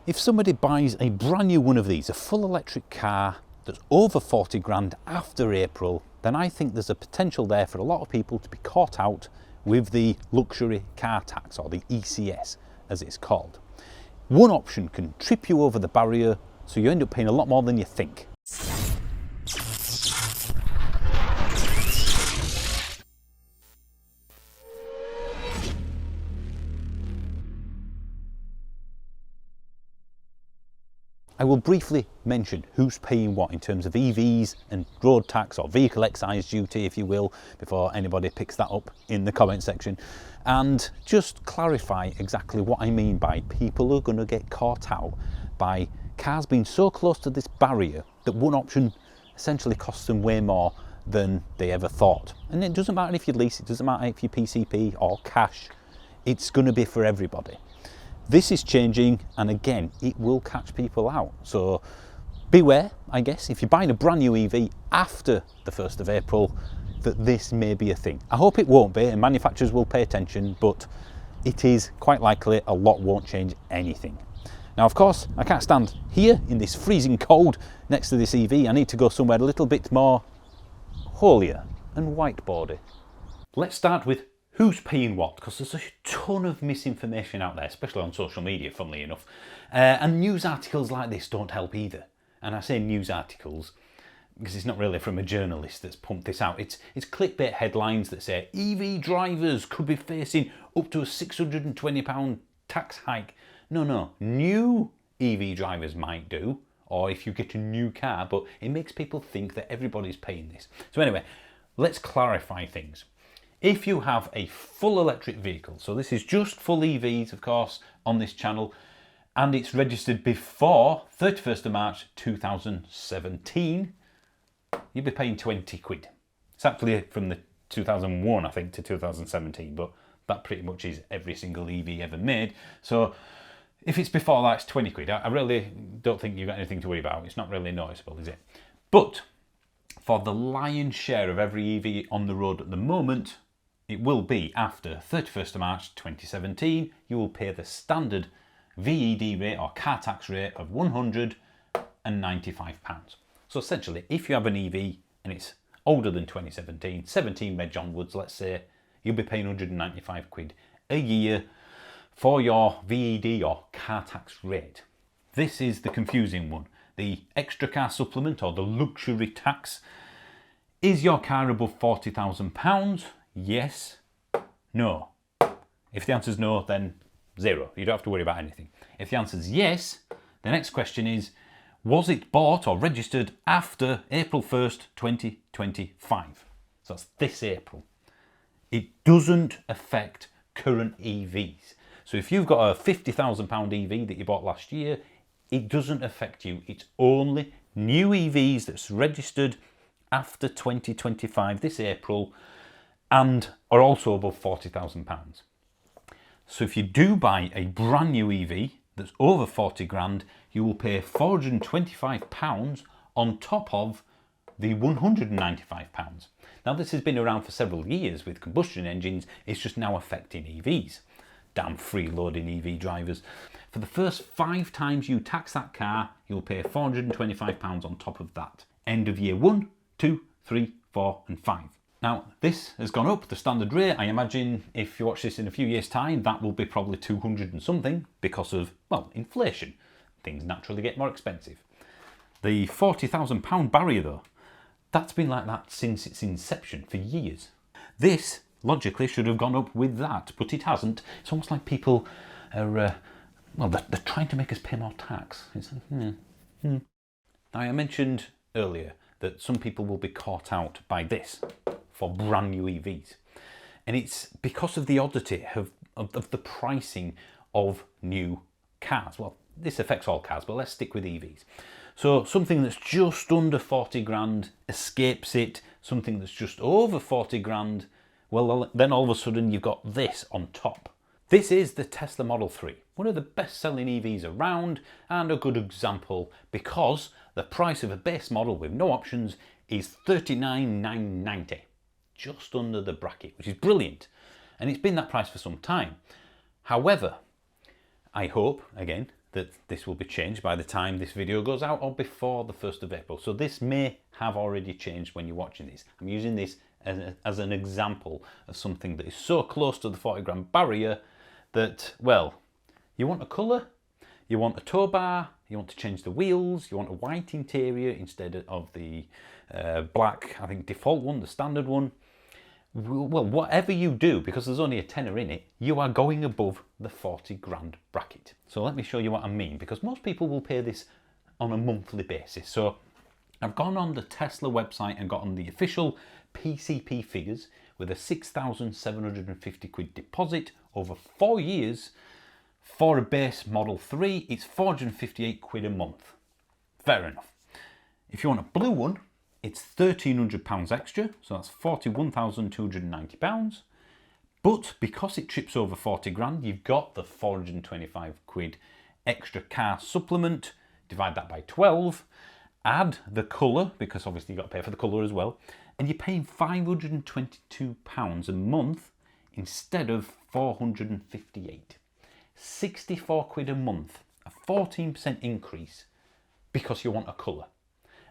If somebody buys a brand new one of these, a full electric car that's over 40 grand after April, then I think there's a potential there for a lot of people to be caught out with the luxury car tax, or the ECS as it's called. One option can trip you over the barrier, so you end up paying a lot more than you think. I will briefly mention who's paying what in terms of EVs and road tax, or vehicle excise duty if you will, before anybody picks that up in the comment section, and just clarify exactly what I mean by people are going to get caught out by cars being so close to this barrier that one option essentially costs them way more than they ever thought. And it doesn't matter if you lease, it doesn't matter if you PCP or cash, it's going to be for everybody. This is changing, and again, it will catch people out. So beware, I guess, if you're buying a brand new EV after the 1st of April, that this may be a thing. I hope it won't be, and manufacturers will pay attention, but it is quite likely a lot won't change anything. Now, of course, I can't stand here in this freezing cold next to this EV. I need to go somewhere a little bit more holier and whiteboardy. Let's start with who's paying what, because there's a ton of misinformation out there, especially on social media, funnily enough. And news articles like this don't help either. And I say news articles because it's not really from a journalist that's pumped this out. It's clickbait headlines that say EV drivers could be facing up to a £620 tax hike. No, new EV drivers might do, or if you get a new car, but it makes people think that everybody's paying this. So anyway, let's clarify things. If you have a full electric vehicle, so this is just full EVs, of course, on this channel, and it's registered before 31st of March 2017, you'll be paying 20 quid. It's actually from the 2001, I think, to 2017, but that pretty much is every single EV ever made. So if it's before that, it's 20 quid. I really don't think you've got anything to worry about. It's not really noticeable, is it? But for the lion's share of every EV on the road at the moment, it will be after 31st of March 2017, you will pay the standard VED rate or car tax rate of £195. So essentially, if you have an EV and it's older than 2017, 17 reg onwards, let's say, you'll be paying 195 quid a year for your VED or car tax rate. This is the confusing one. The extra car supplement, or the luxury tax. Is your car above £40,000? Yes. No. If the answer is no, then zero. You don't have to worry about anything. If the answer is yes, the next question is, was it bought or registered after April 1st, 2025? So that's this April. It doesn't affect current EVs. So if you've got a £50,000 EV that you bought last year, it doesn't affect you. It's only new EVs that's registered after 2025, this April, and are also above £40,000. So if you do buy a brand new EV that's over 40 grand, you will pay £425 on top of the £195. Now, this has been around for several years with combustion engines. It's just now affecting EVs. Damn freeloading EV drivers. For the first 5 times you tax that car, you'll pay £425 on top of that. End of year 1, 2, 3, 4 and 5. Now, this has gone up, the standard rate. I imagine if you watch this in a few years' time, that will be probably 200 and something because of, well, inflation. Things naturally get more expensive. The £40,000 barrier, though, that's been like that since its inception for years. This, logically, should have gone up with that, but it hasn't. It's almost like people are, well, they're trying to make us pay more tax. It's like, Now, I mentioned earlier that some people will be caught out by this for brand new EVs. And it's because of the oddity of the pricing of new cars. Well, this affects all cars, but let's stick with EVs. So something that's just under 40 grand escapes it. Something that's just over 40 grand, well, then all of a sudden you've got this on top. This is the Tesla Model 3, one of the best-selling EVs around, and a good example because the price of a base model with no options is $39,990, just under the bracket, which is brilliant. And it's been that price for some time. However, I hope, again, that this will be changed by the time this video goes out or before the 1st of April. So this may have already changed when you're watching this. I'm using this as an example of something that is so close to the 40 grand barrier that, well, you want a colour, you want a tow bar, you want to change the wheels, you want a white interior instead of the black, I think, default one, the standard one. Well, whatever you do, because there's only a tenner in it, you are going above the 40 grand bracket. So let me show you what I mean, because most people will pay this on a monthly basis. So I've gone on the Tesla website and got on the official PCP figures with a 6,750 quid deposit over 4 years. For a base Model 3, it's 458 quid a month. Fair enough. If you want a blue one, it's £1,300 extra, so that's £41,290. But because it trips over 40 grand, you've got the 425 quid extra car supplement. Divide that by 12. Add the colour, because obviously you've got to pay for the colour as well. And you're paying £522 a month instead of 458. 64 quid a month, a 14% increase because you want a colour.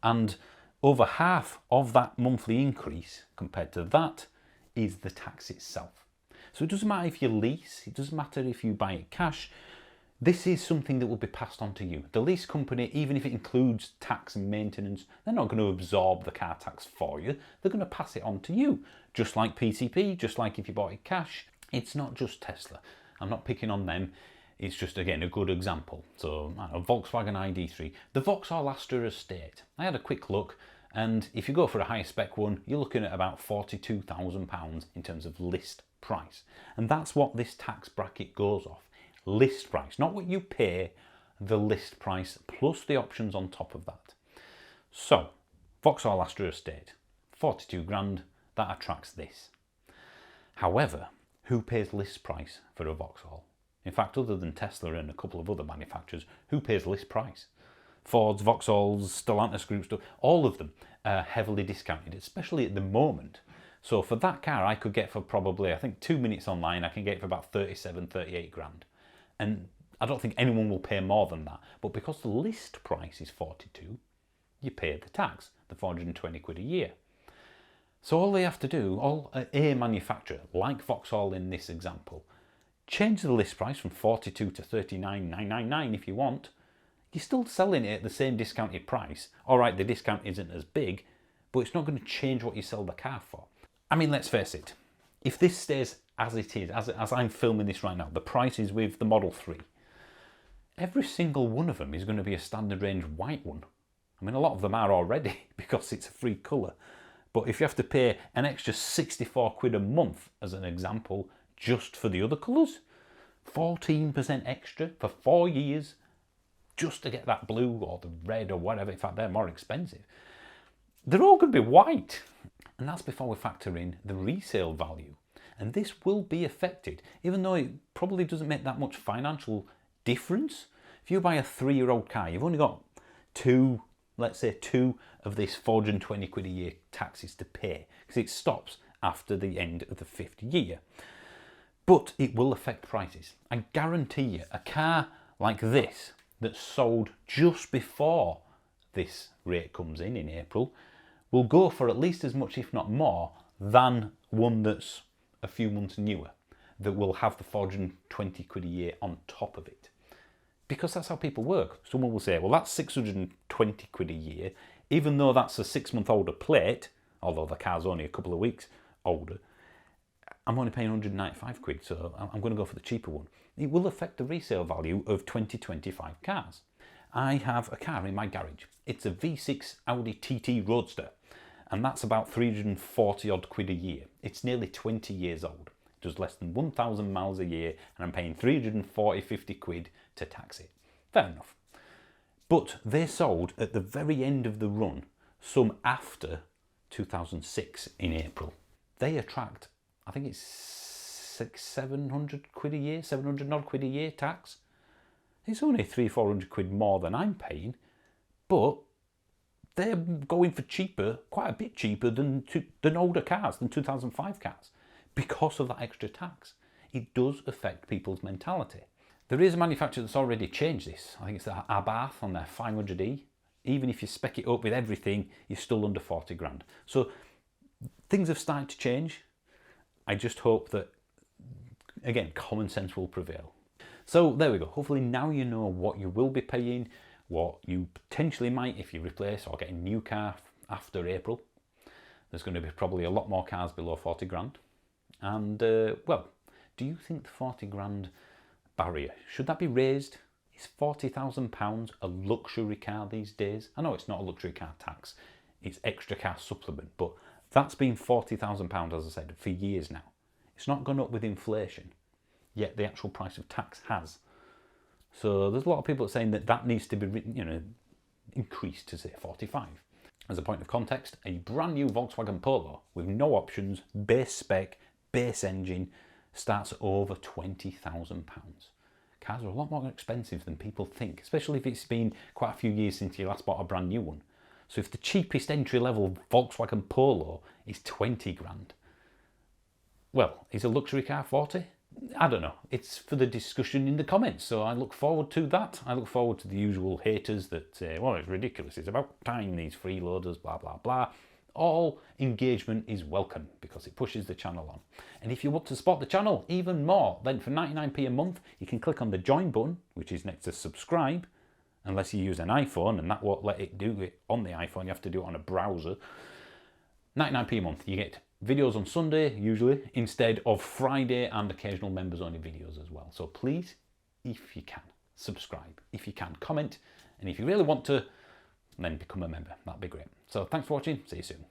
And over half of that monthly increase compared to that is the tax itself. So it doesn't matter if you lease, it doesn't matter if you buy it cash, this is something that will be passed on to you. The lease company, even if it includes tax and maintenance, they're not going to absorb the car tax for you, they're going to pass it on to you. Just like PCP, just like if you bought it cash. It's not just Tesla. I'm not picking on them. It's just, again, a good example. So, I don't know, Volkswagen ID3. The Vauxhall Astra Estate. I had a quick look, and if you go for a higher spec one, you're looking at about £42,000 in terms of list price. And that's what this tax bracket goes off. List price. Not what you pay, the list price, plus the options on top of that. So, Vauxhall Astra Estate. 42 grand, that attracts this. However, who pays list price for a Vauxhall? In fact, other than Tesla and a couple of other manufacturers, who pays list price? Fords, Vauxhalls, Stellantis Group stuff, all of them are heavily discounted, especially at the moment. So for that car, I could get for probably, I think 2 minutes online, I can get it for about 37, 38 grand. And I don't think anyone will pay more than that. But because the list price is 42, you pay the tax, the 420 quid a year. So all they have to do, a manufacturer, like Vauxhall in this example, change the list price from 42 to 39,999 if you want. You're still selling it at the same discounted price. All right, the discount isn't as big, but it's not going to change what you sell the car for. I mean, let's face it. If this stays as it is, as I'm filming this right now, the prices with the Model 3, every single one of them is going to be a standard range white one. I mean, a lot of them are already because it's a free colour. But if you have to pay an extra 64 quid a month, as an example, just for the other colours, 14% extra for 4 years, just to get that blue or the red or whatever. In fact, they're more expensive. They're all going to be white. And that's before we factor in the resale value. And this will be affected, even though it probably doesn't make that much financial difference. If you buy a 3-year-old car, you've only got let's say two of this 420 quid a year taxes to pay, because it stops after the end of the 5th year. But it will affect prices. I guarantee you, a car like this that's sold just before this rate comes in April will go for at least as much, if not more, than one that's a few months newer, that will have the 420 quid a year on top of it. Because that's how people work. Someone will say, well, that's 620 quid a year, even though that's a 6-month older plate, although the car's only a couple of weeks older, I'm only paying 195 quid, so I'm going to go for the cheaper one. It will affect the resale value of 2025 cars. I have a car in my garage. It's a V6 Audi TT Roadster, and that's about 340 odd quid a year. It's nearly 20 years old. It does less than 1,000 miles a year, and I'm paying 50 quid to tax it. Fair enough. But they sold at the very end of the run, some after 2006 in April. They attract, I think it's 700 quid a year, 700 odd quid a year tax. It's only 300-400 quid more than I'm paying, but they're going for cheaper, quite a bit cheaper than older cars, than 2005 cars, because of that extra tax. It does affect people's mentality. There is a manufacturer that's already changed this. I think it's the Abarth on their 500e. Even if you spec it up with everything, you're still under 40 grand. So things have started to change. I just hope that, again, common sense will prevail. So there we go. Hopefully now you know what you will be paying, what you potentially might if you replace or get a new car after April. There's going to be probably a lot more cars below 40 grand. And, well, do you think the 40 grand barrier, should that be raised? Is £40,000 a luxury car these days? I know it's not a luxury car tax, it's extra car supplement, but that's been £40,000, as I said, for years now. It's not gone up with inflation, yet the actual price of tax has. So there's a lot of people saying that that needs to be, increased to say 45. As a point of context, a brand new Volkswagen Polo with no options, base spec, base engine, starts at over £20,000. Cars are a lot more expensive than people think, especially if it's been quite a few years since you last bought a brand new one. So if the cheapest entry-level Volkswagen Polo is 20 grand, well, is a luxury car 40? I don't know. It's for the discussion in the comments, so I look forward to that. I look forward to the usual haters that say, well, it's ridiculous, it's about time, these freeloaders, blah, blah, blah. All engagement is welcome because it pushes the channel on. And if you want to support the channel even more, then for 99p a month, you can click on the join button, which is next to subscribe, unless you use an iPhone, and that won't let it do it on the iPhone. You have to do it on a browser. 99p a month. You get videos on Sunday, usually, instead of Friday, and occasional members-only videos as well. So please, if you can, subscribe. If you can, comment. And if you really want to, then become a member. That'd be great. So thanks for watching. See you soon.